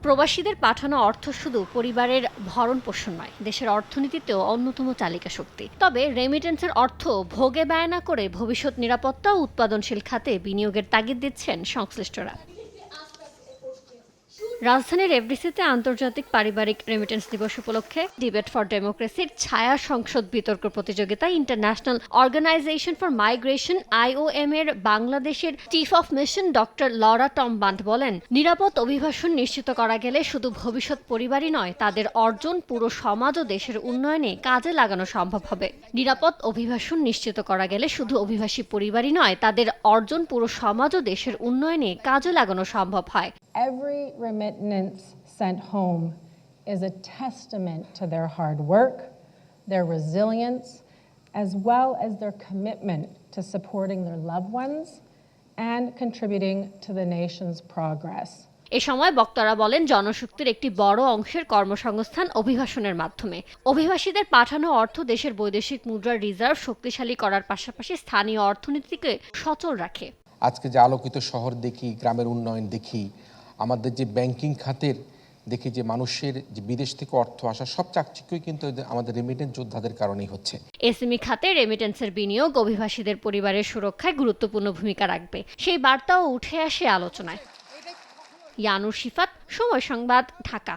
প্রবাসীদের পাঠানো অর্থ শুধু পরিবারের ভরণ পোষণ নয়, দেশের অর্থনীতিতেও অন্যতম চালিকা শক্তি। তবে রেমিটেন্সের অর্থ ভোগে ব্যয় না করে ভবিষ্যৎ নিরাপত্তা ও উৎপাদনশীল খাতে বিনিয়োগের তাগিদ দিচ্ছেন সংশ্লিষ্টরা। রাজধানীর এফডিসিতে আন্তর্জাতিক পারিবারিক রেমিটেন্স দিবস উপলক্ষে ডিবেট ফর ডেমোক্রেসির ছায়া সংসদ বিতর্ক প্রতিযোগিতায় International Organization for Migration IOM এর বাংলাদেশের chief of mission doctor Laura Tomm Bonde বলেন, নিরাপদ অভিবাসন নিশ্চিত করা গেলে শুধু ভবিষ্যৎ পরিবারই নয়, তাদের অর্জন পুরো সমাজ ও দেশের উন্নয়নে কাজে লাগানো সম্ভব হবে। নিরাপদ অভিবাসন নিশ্চিত করা গেলে শুধু অভিবাসী পরিবারই নয়, তাদের অর্জন পুরো সমাজ ও দেশের উন্নয়নে কাজে লাগানো সম্ভব হয়। Every remittance sent home is a testament to their hard work, their resilience, as well as their commitment to supporting their loved ones and contributing to the nation's progress. এ সময় বক্তারা বলেন, জনশক্তির একটি বড় অংশের কর্মসংস্থান অভিবাসনের মাধ্যমে। অভিবাসীদের পাঠানো অর্থ দেশের বৈদেশিক মুদ্রার রিজার্ভ শক্তিশালী করার পাশাপাশি স্থানীয় অর্থনীতিকে সচল রাখে। আজকে যে আলোকিত শহর দেখি, গ্রামের উন্নয়ন দেখি, আমাদের যে ব্যাংকিং খাতের দেখি যে মানুষের যে বিদেশ থেকে অর্থ আসা, সব চাকচিক্যই কিন্তু আমাদের রেমিটেন্স যোদ্ধাদের কারণেই হচ্ছে। এসএমই খাতে রেমিটেন্সের বিনিয়োগ অভিবাসীদের পরিবারের সুরক্ষায় গুরুত্বপূর্ণ ভূমিকা রাখবে, সেই বার্তাও উঠে আসে আলোচনায়। ইয়ানুর শিফাত, সময় সংবাদ, ঢাকা।